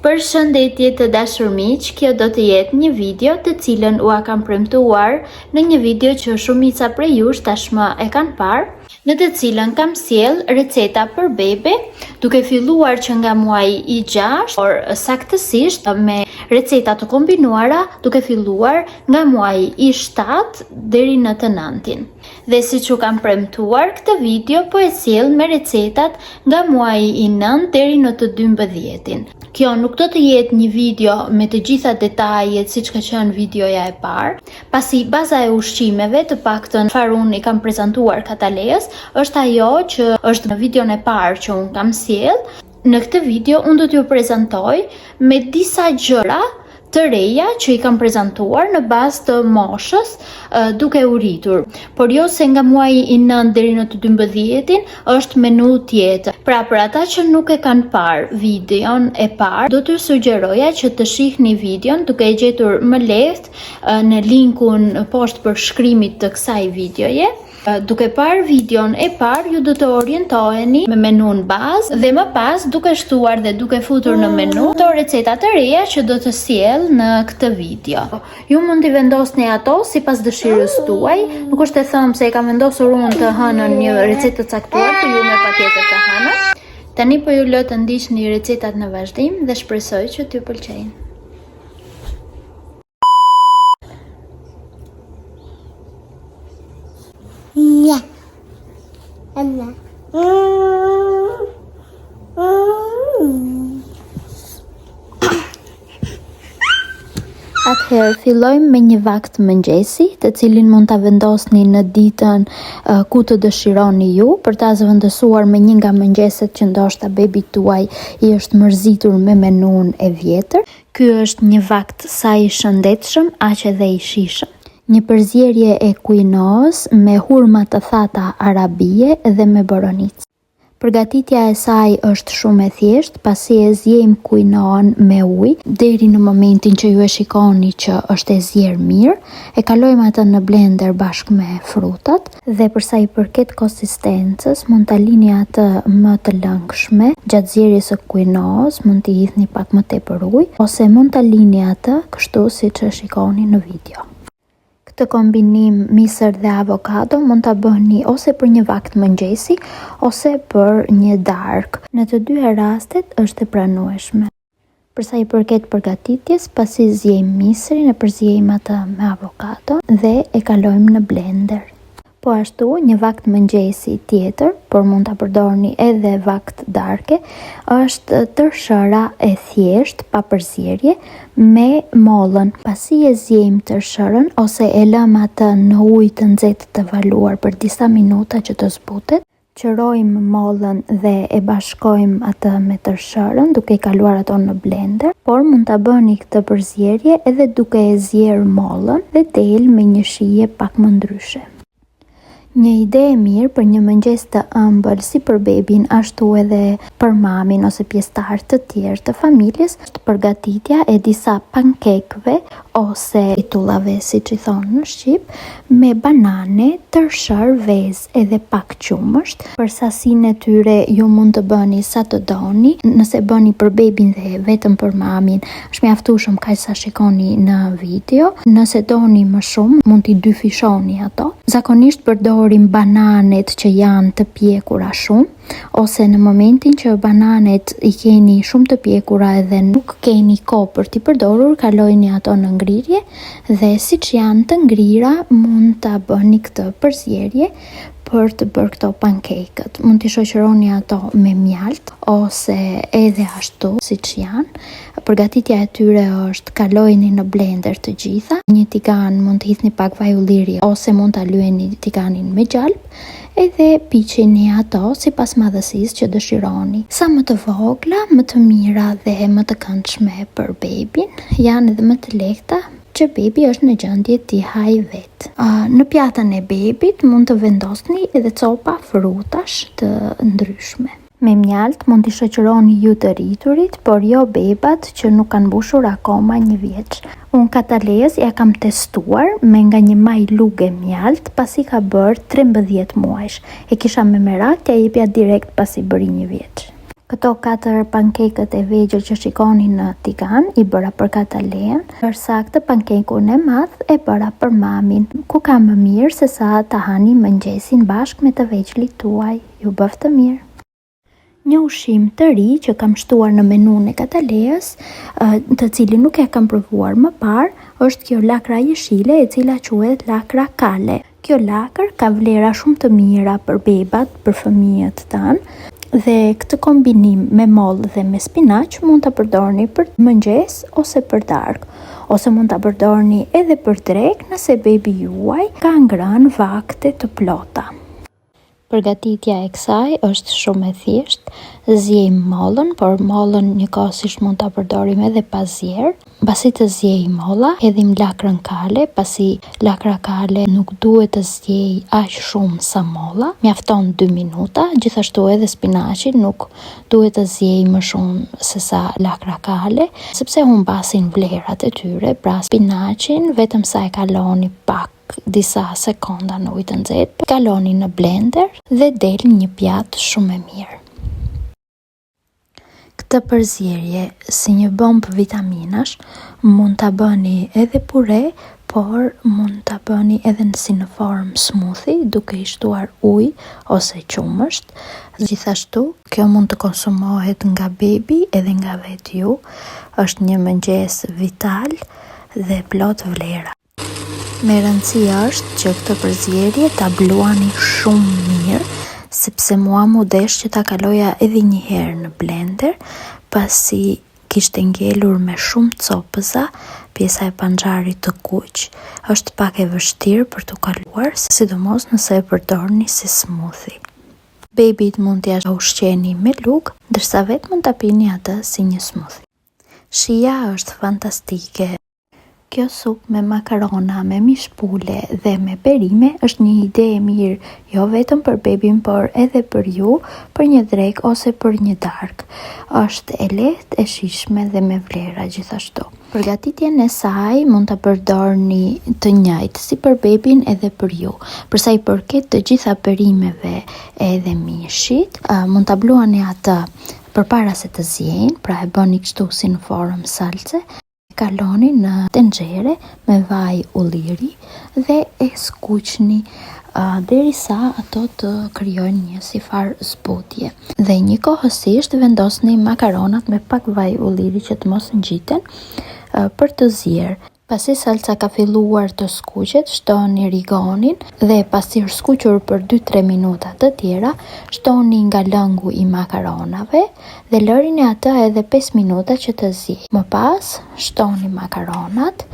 Përshëndetje të dashur miq, kjo do të jetë një video të cilën ua kam premtuar në një video që shumica prej jush tashmë e kanë parë, në të cilën kam sjell receta për bebe, duke filluar që nga muaji i 6, por saktësisht me receta të kombinuara, duke filluar nga muaji i 7 deri në të 9-tin. Dhe siç u kam premtuar, këtë video po e sjell me recetat nga muaji i 9 deri në të 12-tin. Kjo nuk do të jetë një video me të gjitha detajet siç ka qenë videoja e parë, pasi baza e ushqimeve, të paktën çfarë unë i kam prezantuar Kataleës, është ajo që është në videon e parë që unë kam sjell. Në këtë video unë do t'ju prezantoj me disa gjëra të reja që i kam prezantuar në bazë të moshës duke u rritur. Por jo se nga muaji i 9 deri në të 12-tin është menu tjetër. Pra për ata që nuk e kanë parë videon e parë, do t'ju sugjeroja që të shihni videon duke e gjetur më lehtë në linkun poshtë përshkrimit të kësaj videoje. Duke parë videon e parë, ju do të orientoheni me menun bazë dhe më pas duke shtuar dhe duke futur në menu të recetat të reja që do të sjell në këtë video. Ju mund t'i vendosni ato sipas dëshirës tuaj, nuk është e thënë se e kam vendosur unë të hënën një recetë të caktuar, por ju me patjetër të hënën. Tani po ju lë të ndiqni recetat në vazhdim dhe shpresoj që t'ju pëlqejnë. Ja. Anna. Atëherë fillojmë me një vakt mëngjesi, të cilin mund ta vendosni në ditën ku të dëshironi ju, për ta zëvendësuar me një nga mëngjeset që ndoshta bebi tuaj i është mërzitur me menun e vjetër. Ky është një vakt sa i shëndetshëm, aq edhe i shijshëm. Një përzierje e kuinoës me hurma të thata arabie dhe me boronicë. Përgatitja e saj është shumë e thjeshtë, pasi e zjejmë kuinoën me ujë deri në momentin që ju e shikoni që është e zier mirë, e kalojmë atë në blender bashkë me frutat dhe përsa i përket konsistencës, mund ta lini atë më të lëngshme. Gjatë zjerjes së kuinoës mund t'i hidhni pak më tepër ujë ose mund ta lini atë kështu siç e shikoni në video. Këtë kombinim misër dhe avokado mund ta bëni ose për një vakt mëngjesi ose për një darkë. Në të dyja rastet është e pranueshme. Përsa i përket përgatitjes, pasi zjejmë misrin, e përziejmë atë me avokado dhe e kalojmë në blender. Po ashtu, një vakt mëngjesi tjetër, por mund ta përdorni edhe vakt darke, është tërshëra e thjesht pa përzierje me mollën. Pasi e zjejmë tërshërën ose e lëm atë në ujë të nxehtë të valuar për disa minuta që të zbutet, qërojmë mollën dhe e bashkojmë atë me tërshërën duke i kaluar ato në blender, por mund ta bëni këtë përzierje edhe duke e zier mollën dhe del me një shije pak më ndryshe. Një ide e mirë për një mëngjes të ëmbël si për bebin, ashtu edhe për mamin ose pjesëtar të tjerë të familjes, është përgatitja e disa pankekëve ose itullave, siç i thonë në shqip, me banane, tërshër, vezë edhe pak qumësht. Për sasinë e tyre ju mund të bëni sa të doni. Nëse bëni për bebin dhe vetëm për mamin, është mjaftueshëm kaq sa shikoni në video. Nëse doni më shumë, mund t'i dyfishoni ato. Zakonisht përdorim bananet që janë të pjekura shumë, ose në momentin që bananet i keni shumë të pjekura edhe nuk keni kohë për t'i përdorur, kalojni ato në ngrirje dhe siç janë të ngrira mund ta bëni këtë përzierje për të bërë këto pankekët. Mund t'i shoqëroni ato me mjalt ose edhe ashtu siç janë. Përgatitja e tyre është kalojni në blender të gjitha. Një tigan mund të hidhni pak vaj ulliri ose mund ta lyeni tiganin me gjalp, edhe piqeni ato sipas madhësisë që dëshironi. Sa më të vogla, më të mira dhe më të këndshme për bebin, janë edhe më të lehta që bebi është në gjendje t'i hajë vetë. Në pjatën e bebit mund të vendosni edhe copa frutash të ndryshme. Me mjalt mund t'i shoqëroni ju të rriturit, por jo bebat që nuk kanë mbushur akoma 1 vjeç. Unë Kataleës ja kam testuar me nga një maj luge mjalt pasi ka bërë 13 muajsh. E kisha me merak t'ja jepja direkt pasi bëri 1 vjeç. Këto 4 pankekët e vegjël që shikoni në tigan i bëra për Katalean, ndërsa këtë pankekun e madh e bëra për mamin, ku ka më mirë se sa ta hani mëngjesin bashkë me të vegjëlit tuaj. Ju bëf të mirë. Një ushqim të ri që kam shtuar në menun e Kataleas, të cilin nuk e kam provuar më parë, është kjo lakra jeshile e cila quhet lakra kale. Kjo lakër ka vlera shumë të mira për bebat, për fëmijët tanë, dhe këtë kombinim me mollë dhe me spinaq mund të përdorni për mëngjes ose për darkë, ose mund të përdorni edhe për drekë nëse bebi juaj ka ngrënë vakte të plota. Përgatitja e kësaj është shumë e thjeshtë. Zjejmë mollën, por mollën njëkohësisht mund ta përdorim edhe pas zjerë. Pasi të zjej molla, hedhim lakrën kale, pasi lakra kale nuk duhet të zjej aq shumë sa molla, mjafton 2 minuta, gjithashtu edhe spinaqi nuk duhet të zjej më shumë se sa lakra kale, sepse humbasin vlerat e tyre, pra spinaqin vetëm sa e kaloni pak disa sekonda në ujë të nxehtë, kaloni në blender dhe del një pjatë shumë e mirë. Këtë përzierje si një bombë vitaminash mund ta bëni edhe pure, por mund ta bëni edhe si në formë smoothie duke i shtuar ujë ose qumësht. Gjithashtu, kjo mund të konsumohet nga bebi edhe nga vetë ju. Është një mëngjes vital dhe plot vlera. Me rëndësi është që këtë përzierje ta bluani shumë mirë, sepse mua mu desh që ta kaloja edhe një herë në blender, pasi kishte ngelur me shumë copëza, pjesa e panxarit të kuq, është pak e vështirë për të kaluar, sidomos nëse e përdorni si smoothie. Bebit mund t'ja ushqeni me lugë, ndërsa vetë mund ta pini atë si një smoothie. Shija është fantastike. Kjo supë me makarona, me mishpule dhe me perime është një ide e mirë, jo vetëm për bebin, por edhe për ju, për një drekë ose për një darkë. Është e lehtë, e shijshme dhe me vlera gjithashtu. Përgatitjen e saj mund ta përdorni të njëjtë si për bebin edhe për ju. Për sa i përket të gjitha perimeve edhe mishit, mund ta bluani atë përpara se të ziejnë, pra e bëni kështu si në formë salce. Kaloni në tenxhere me vaj ulliri dhe e skuqni derisa ato të krijojnë një si farë zbutje. Dhe njëkohësisht vendosni makaronat me pak vaj ulliri që të mos ngjiten për të zier. Pasi salca ka filluar të skuqet, shtoni rigonin dhe pasi është skuqur për 2-3 minuta të tjera, shtoni nga lëngu i makaronave dhe lërini atë edhe 5 minuta që të ziejë. Më pas, shtoni makaronat,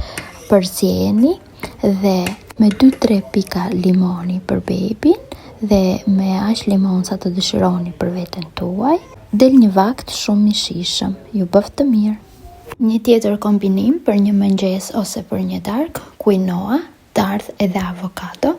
përzieni dhe me 2-3 pika limoni për bebin dhe me aq limon sa të dëshironi për veten tuaj, del një vakt shumë i shijshëm. Ju bëf të mirë. Një tjetër kombinim për një mëngjes ose për një darkë, quinoa, dardhë edhe avokado.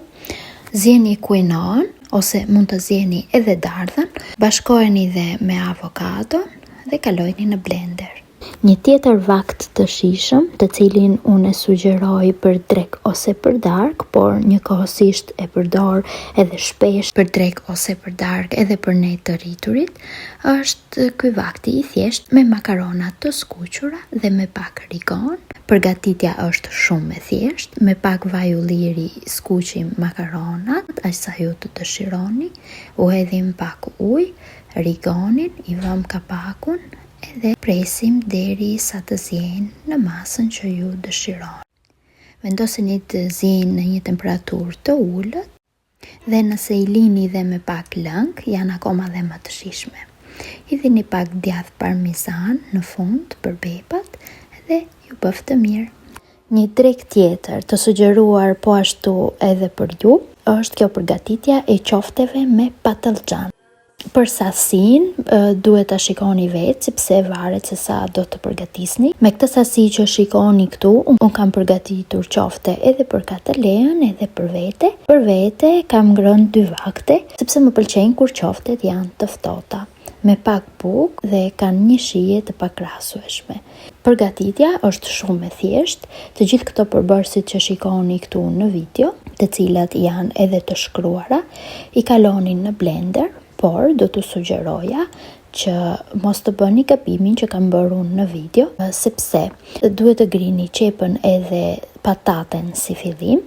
Zjeni quinoan ose mund të zjeni edhe dardhën, bashkojeni dhe me avokado dhe kalojni në blender. Një tjetër vakt të shijshëm, të cilin unë e sugjeroj për drek ose për darkë, por njëkohësisht e përdor edhe shpesh për drek ose për darkë edhe për ne të rriturit, është ky vakti i thjesht me makarona të skuqura dhe me pak rigon. Përgatitja është shumë e thjeshtë, me pak vaj ulliri skuqim makaronat, aq sa ju të dëshironi, u hedhim pak ujë, rigonin, i vëm kapakun, edhe presim deri sa të ziejnë në masën që ju dëshironi. Vendoseni të ziejnë në një temperaturë të ulët dhe nëse i lini dhe me pak lëng, janë akoma dhe më të shijshme. Hidhini pak djathë parmezan në fund për bebat dhe ju bëf të mirë. Një drek tjetër të sugjeruar po ashtu edhe për ju është kjo përgatitja e qofteve me patlıcan. Për sasinë duhet ta shikoni vetë, sepse varet se sa do të përgatisni. Me këtë sasi që shikoni këtu, unë kam përgatitur qofte edhe për Katalean edhe për vete. Për vete kam ngrënë 2 vakte, sepse më pëlqejnë kur qoftet janë të ftohta, me pak bukë dhe kanë një shije të pakrahasueshme. Përgatitja është shumë e thjeshtë. Të gjithë këto përbërësit që shikoni këtu në video, të cilat janë edhe të shkruara, i kalonin në blender, por do të sugjeroja që mos të bëni gabimin që kam bërë unë në video, sepse duhet të grini qepën edhe pataten si fillim,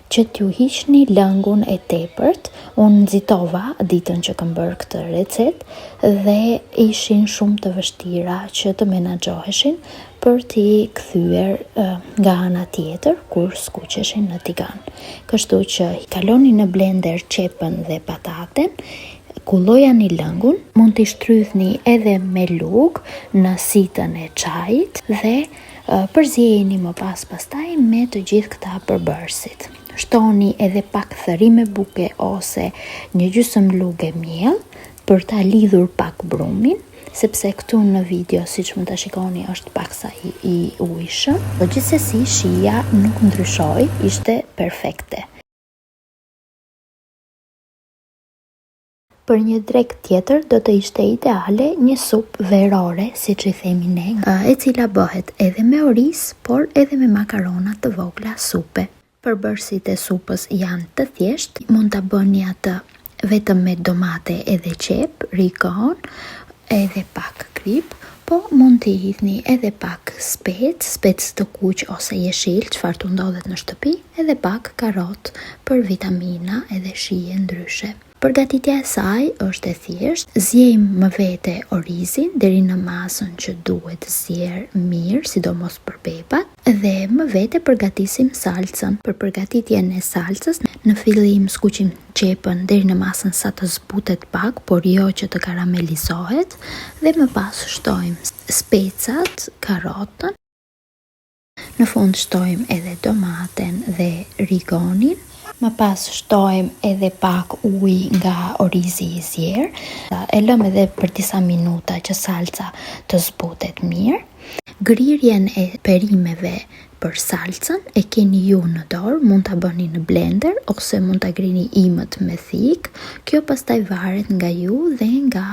që t'ju hiqni lëngun e tepërt. Unë nxitova ditën që kam bërë këtë recet dhe ishin shumë të vështira që të menaxhoheshin për t'i kthyer nga ana tjetër kur skuqeshin në tigan. Kështu që kaloni në blender qepën dhe pataten, kullojani lëngun, mund t'i shtrydhni edhe me lugë në sitën e çajit dhe përzjeheni më pastaj me të gjithë këta përbërësit. Shtoni edhe pak thëri me buke ose një gjysmë lugë miell për ta lidhur pak brumin, sepse këtu në video, siç mund ta shikoni, është paksa i ujshëm, por gjithsesi shija nuk ndryshoi, ishte perfekte. Për një drekë tjetër do të ishte ideale një supë verore, siç i themi ne, e cila bëhet edhe me oriz, por edhe me makarona të vogla supe. Përbërësit e supës janë të thjeshtë, mund ta bëni atë vetëm me domate edhe qep, rikon, edhe pak krip, po mund t'i hidhni edhe pak spec të kuq ose jeshil, çfarë të ndodhet në shtëpi, edhe pak karot për vitamina edhe shije ndryshe. Përgatitja e saj është e thjeshtë, zjejmë më vete orizin deri në masën që duhet zjer mirë, sidomos për bebat, dhe më vete përgatisim salcën. Për përgatitjen e salcës, në fillim skuqim qepën deri në masën sa të zbutet pak, por jo që të karamelizohet, dhe më pas shtojmë specat, karotën, në fund shtojmë edhe domaten dhe rigonin. Më pas shtojmë edhe pak ujë nga orizi i zier. E lëm edhe për disa minuta që salca të zbutet mirë. Grirjen e perimeve për salcën e keni ju në dorë, mund ta bëni në blender ose mund ta grini imët me thik. Kjo pastaj varet nga ju dhe nga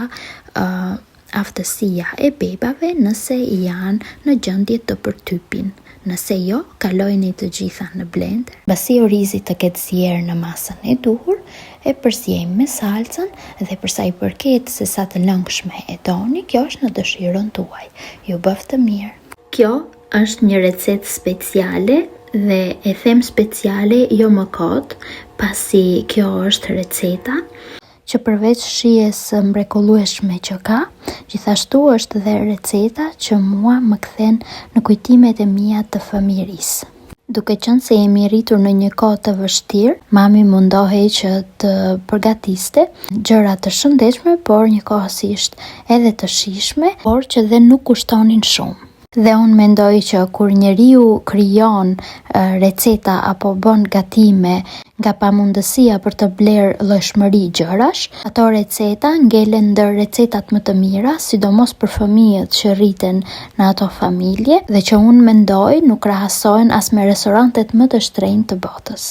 aftësia e bebave nëse janë në gjendje të përtypin. Nëse jo, kalojni të gjitha në blender. Pasi orizi të ketë zier në masën e duhur, e përzjejmë me salcën dhe për sa i përket se sa të lëngshme e doni, kjo është në dëshirën tuaj. Ju bëf të mirë. Kjo është një recetë speciale dhe e them speciale jo më kot, pasi kjo është receta që përveç shijes mrekullueshme që ka, gjithashtu është dhe receta që mua më kthen në kujtimet e mia të fëmijërisë. Duke qenë se jemi rritur në një kohë të vështirë, mami mundohej që të përgatiste gjëra të shëndetshme, por njëkohësisht edhe të shijshme, por që dhe nuk kushtonin shumë. Dhe unë mendoj që kur njeriu krijon receta apo bën gatime nga pamundësia për të bler llojshmëri gjërash, ato receta ngelen ndër recetat më të mira, sidomos për fëmijët që rriten në ato familje dhe që unë mendoj nuk krahasohen as me restorantet më të shtrenjtë të botës.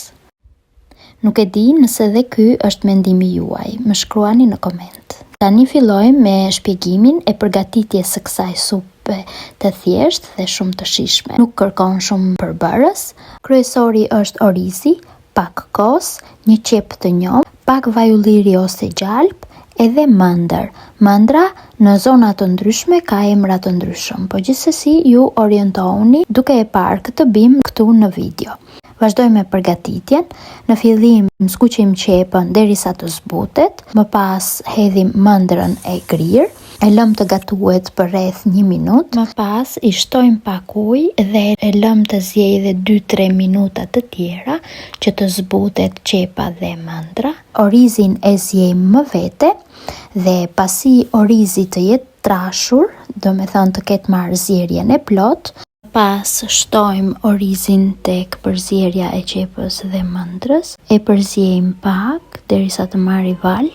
Nuk e di nëse dhe ky është mendimi juaj, më shkruani në koment. Tani fillojmë me shpjegimin e përgatitjes së kësaj supe të thjeshtë dhe shumë të shijshme. Nuk kërkon shumë përbërës. Kryesori është orizi, pak kos, një qep të njohur, pak vaj ulliri ose gjalp, edhe mëndër. Mëndra në zona të ndryshme ka emra të ndryshëm, po gjithsesi ju orientohuni duke e parë këtë bim këtu në video. Vazhdojmë me përgatitjen. Në fillim skuqim qepën derisa të zbutet, më pas hedhim mëndrën e grirë, e lëm të gatuhet për rreth 1 minutë, më pas i shtojmë pak ujë dhe e lëm të zjejë edhe 2-3 minuta të tjera që të zbutet qepa dhe mëndra. Orizin e zjejmë më vete dhe pasi orizi të jetë trashur, do me thënë të ketë marrë zjerjen e plot, pas shtojmë orizin tek përzierja e qepës dhe mëndrës, e përzjejmë pak derisa të marrë val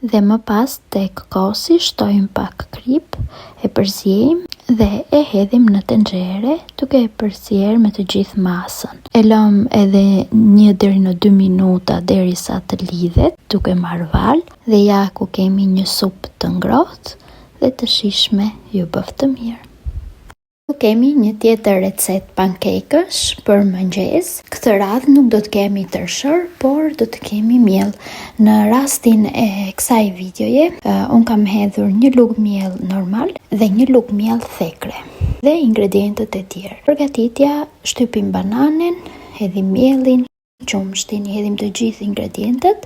dhe më pas tek kosi shtojmë pak krip, e përzjejmë dhe e hedhim në tenxhere duke e përzjerë me të gjithë masën. E lëm edhe 1 deri në 2 minuta derisa të lidhet duke marrë val dhe ja ku kemi një supë të ngrohtë dhe të shijshme. Ju bëf të mirë. Kemi një tjetër recet pankekësh për mëngjes. Këtë radhë nuk do të kemi tërshër, por do të kemi miell. Në rastin e kësaj videoje, unë kam hedhur një lugë miell normal dhe një lugë miell thekre dhe ingredientët e tjerë. Përgatitja: shtypim bananen, hedhim miellin, qumshtin, hedhim të gjithë ingredientet,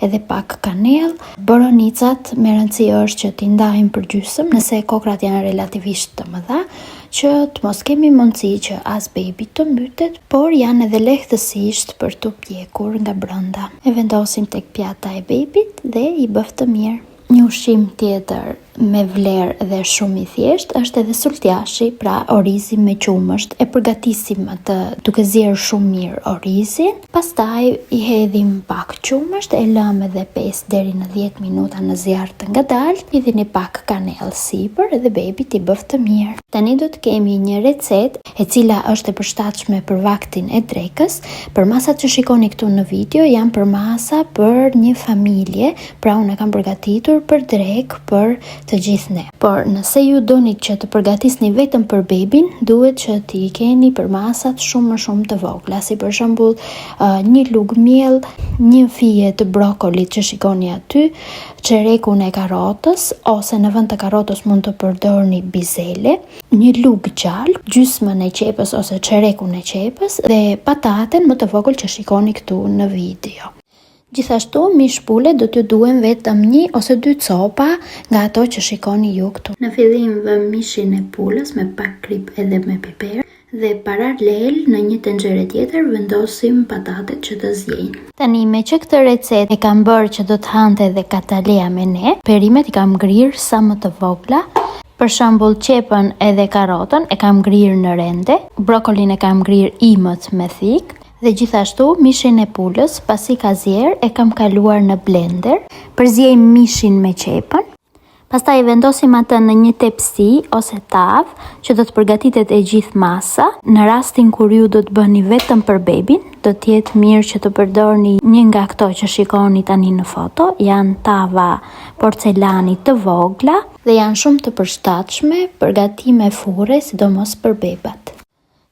edhe pak kanellë. Boronicat me rëndësi është që t'i ndajmë për gjysmë, nëse kokrat janë relativisht të mëdha, që të mos kemi mundësi që as baby të mbytet, por janë edhe lehtësisht për të pjekur nga brenda. E vendosim tek pjata e babyt dhe i bëf të mirë. Një ushqim tjetër me vlerë dhe shumë i thjesht është edhe sultjashi, pra orizi me qumësht. E përgatisim atë duke zier shumë mirë orizin, pastaj i hedhim pak qumësht, e lëm edhe 5 deri në 10 minuta në zjarr të ngadaltë, i dhini pak kanellë sipër dhe babyt i bëf të mirë. Tani do të kemi një recetë e cila është e përshtatshme për vaktin e drekës. Përmasat që shikoni këtu në video janë përmasa për një familje, pra unë e kam përgatitur për drek për të gjithë ne. Por nëse ju doni që të përgatisni vetëm për bebin, duhet që t'i keni përmasat shumë më shumë të vogla, si për shembull një lugë miell, një fije të brokolit që shikoni aty, çerekun e karrotës, ose në vend të karrotës mund të përdorni bizele, një lugë gjalp, gjysmën e qepës ose çerekun e qepës dhe pataten më të vogël që shikoni këtu në video. Gjithashtu, mish pule do t'ju duhen vetëm 1 ose 2 copa nga ato që shikoni ju këtu. Në fillim vëm mishin e pulës me pak krip edhe me piper dhe paralel në një tenxhere tjetër vendosim patatet që të zjejnë. Tani me që këtë recet e kam bërë që do të hante edhe Katalea me ne, perimet i kam ngrirë sa më të vogla. Për shembull, qepën edhe karrotën e kam ngrirë në rende, brokolin e kam ngrirë imët me thik, dhe gjithashtu mishin e pulës, pasi ka zier, e kam kaluar në blender, përzjejmë mishin me qepën, pastaj vendosim atë në një tepsi ose tavë që do të përgatitet e gjithë masa. Në rastin kur ju do të bëni vetëm për bebin, do të jetë mirë që të përdorni një nga këto që shikoni tani në foto, janë tava porcelani të vogla dhe janë shumë të përshtatshme për gatime fure, sidomos për bebat.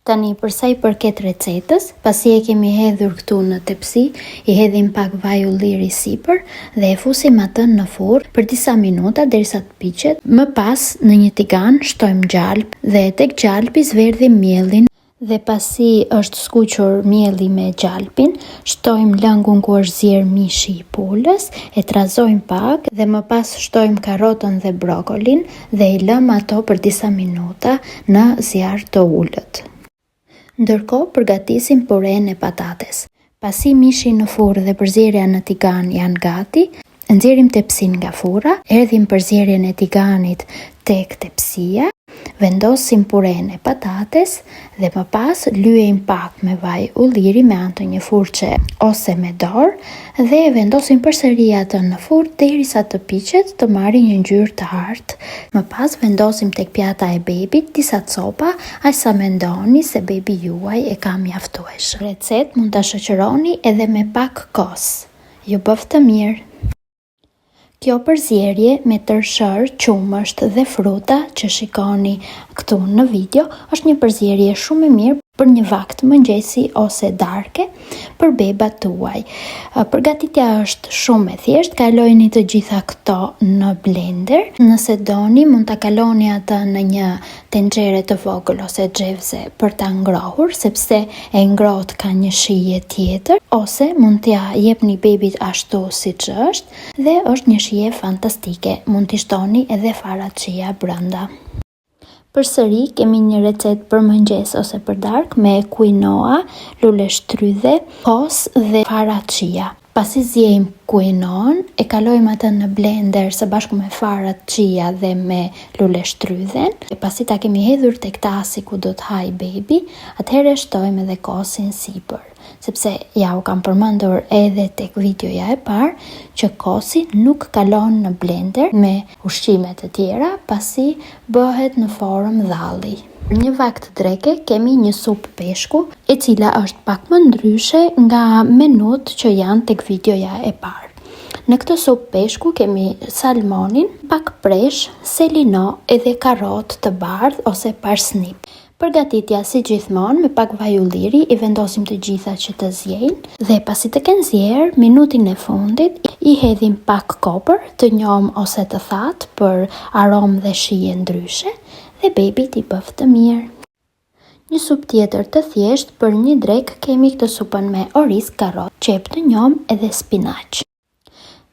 Tani përsa i përket recetës, pasi e kemi hedhur këtu në tepsi, i hedhim pak vaj ulliri sipër dhe e fusim atë në furrë për disa minuta derisa të piqet. Më pas në një tigan shtojmë gjalp dhe tek gjalpi zverdhim miellin dhe pasi është skuqur mielli me gjalpin, shtojmë lëngun ku është zier mishi i pulës, e trazojmë pak dhe më pas shtojmë karrotën dhe brokolin dhe i lëm ato për disa minuta në zjarr të ulët. Ndërkohë përgatisim puren e patates. Pasi mishi në furrë dhe përzierja në tigan janë gati, nxjerrim tepsin nga furra, erdhim përzierjen e tiganit tek tepsia, vendosim puren e patates dhe më pas lyejm pak me vaj ulliri me anë të një furçe ose me dorë dhe e vendosim përsëri atë në furrë derisa të piqet, të marrë një ngjyrë të artë. Më pas vendosim tek pjata e bebit disa copa, aq sa mendoni se bebi juaj e ka mjaftueshëm. Recet mund ta shoqëroni edhe me pak kos. Ju bëf të mirë. Kjo përzierje me tërshër, qumësht dhe fruta që shikoni këtu në video është një përzierje shumë e mirë për një vakt mëngjesi ose darke për bebat tuaj. Përgatitja është shumë e thjeshtë, kalojini të gjitha këto në blender. Nëse doni, mund ta kaloni atë në një tenxhere të vogël ose xhevze për ta ngrohur, sepse e ngrohtë ka një shije tjetër, ose mund t'ja jepni bebit ashtu siç është dhe është një shije fantastike. Mund t'i shtoni edhe fara chia brenda. Përsëri kemi një recet për mëngjes ose për darkë me quinoa, lule shtrydhe, kos dhe fara chia. Pasi zjejmë quinoan, e kalojmë atë në blender së bashku me farat chia dhe me lule shtrydhen. E pasi ta kemi hedhur tek tasi ku do të haj bebi, atëherë shtojmë edhe kosin sipër. Sepse ja u kam përmendur edhe tek videoja e parë që kosi nuk kalon në blender me ushqimet e tjera pasi bëhet në formë dhalli. Për një vakt dreke kemi një supë peshku e cila është pak më ndryshe nga menut që janë tek videoja e parë. Në këtë supë peshku kemi salmonin, pak presh, selino edhe karrot të bardhë ose parsnip. Përgatitja si gjithmonë me pak vaj ulliri i vendosim të gjitha që të zjejnë dhe pasi të kenë zjerë, minutin e fundit i hedhim pak kopër të njom ose të thatë për aromë dhe shije ndryshe dhe baby t'i bëf të mirë. Një supë tjetër të thjesht për një drek kemi këtë supën me oriz, karrot, qep të njom edhe spinaq.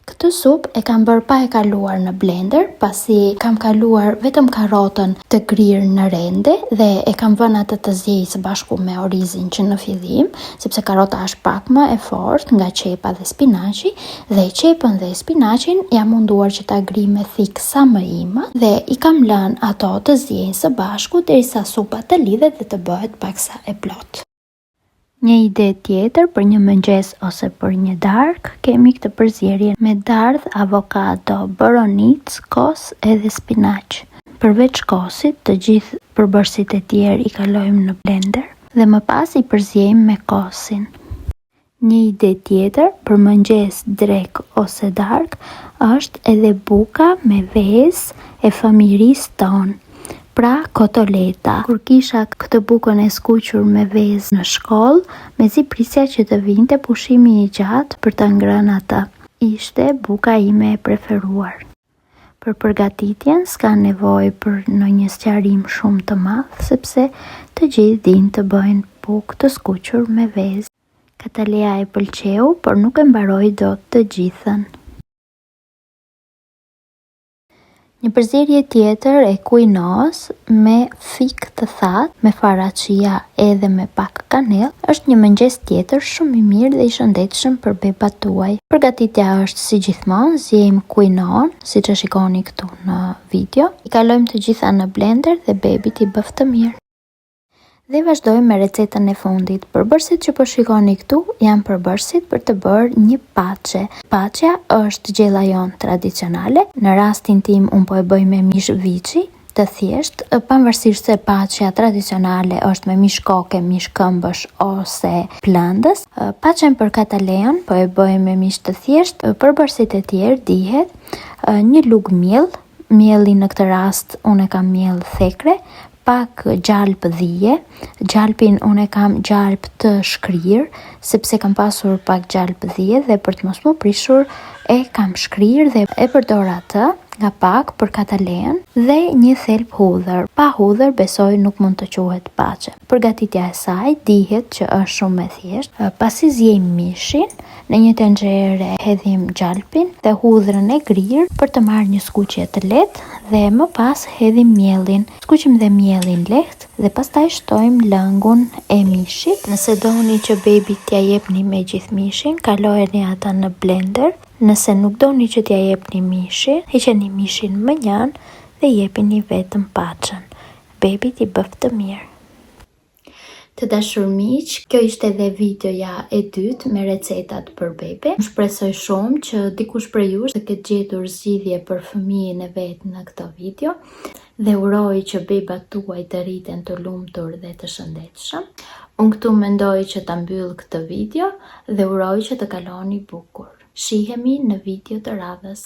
Këtë supë e kam bërë pa e kaluar në blender, pasi kam kaluar vetëm karrotën të grirë në rende dhe e kam vënë atë të zjejë së bashku me orizin që në fillim, sepse karrota është pak më e fortë nga qepa dhe spinaqi, dhe qepën dhe spinaqin jam munduar që ta grij me thik sa më ima dhe i kam lënë ato të zjejnë së bashku derisa supa të lidhet dhe të bëhet paksa e plotë. Një ide tjetër për një mëngjes ose për një darkë, kemi këtë përzierje me dardhë, avokado, borovnicë, kos edhe spinaq. Përveç kosit, të gjithë përbërësit e tjerë i kalojmë në blender dhe më pas i përziejmë me kosin. Një ide tjetër për mëngjes, drek ose darkë është edhe buka me vezë e fëmirisë tonë. Pra kotoleta. Kur kisha këtë bukën e skuqur me vezë në shkollë, mezi prisja që të vinte pushimi i gjatë për të ngrënë atë. Ishte buka ime e preferuar. Për përgatitjen s'ka nevojë për ndonjë sqarim shumë të madh, sepse të gjithë dinë të bëjnë bukë të skuqur me vezë. Katalea e pëlqeu, por nuk e mbaroi dot të gjithën. Një përzierje tjetër e kuinos me fik të thatë, me faracia edhe me pak kanellë, është një mëngjes tjetër shumë i mirë dhe i shëndetshëm për bebat tuaj. Përgatitja është si gjithmonë, zjejmë kuinon, siç e shikoni këtu në video. I kalojmë të gjitha në blender dhe baby t'i bëf të mirë. Dhe vazhdojmë me recetën e fundit. Përbërësit që po shikoni këtu janë përbërësit për të bërë një paçe. Paçja është gjella jonë tradicionale. Në rastin tim unë po e bëj me mish viçi, të thjesht, pavarësisht se paçja tradicionale është me mish koke, mish këmbësh ose plëndës. Paçen për kataleon po e bëj me mish të thjesht. Përbërësit e tjerë dihet një lug miell. Mielli në këtë rast unë e kam miell thekre, pak gjalp dhije. Gjalpin unë e kam gjalp të shkrirë, sepse kam pasur pak gjalp dhije dhe për të mos më prishur e kam shkrirë dhe e përdor atë nga pak për katalen dhe një thelb hudhër. Pa hudhër besoj nuk mund të quhet paçe. Përgatitja e saj dihet që është shumë e thjeshtë. Pasi zjejmë mishin, në një tenxhere hedhim gjalpin dhe hudhrën e grirë për të marrë një skuqje të lehtë dhe më pas hedhim mielin. Skuqim dhe mielin lehtë dhe pastaj shtojmë lëngun e mishit. Nëse doni që baby t'ja jepni me gjithë mishin, kalojeni ata në blender. Nëse nuk doni që t'ja jepni mishin, heqeni mishin më njanë dhe jepini vetëm paçën. Baby t'i bëf të mirë. Të dashur miq, kjo ishte edhe videoja e dytë me recetat për bebe. Më shpresoj shumë që dikush prej jush të ketë gjetur zgjidhje për fëmijën e vet në këtë video dhe uroj që bebat tuaj të rriten të lumtur dhe të shëndetshëm. Unë këtu mendoj që ta mbyll këtë video dhe uroj që të kaloni bukur. Shihemi në video të radhës.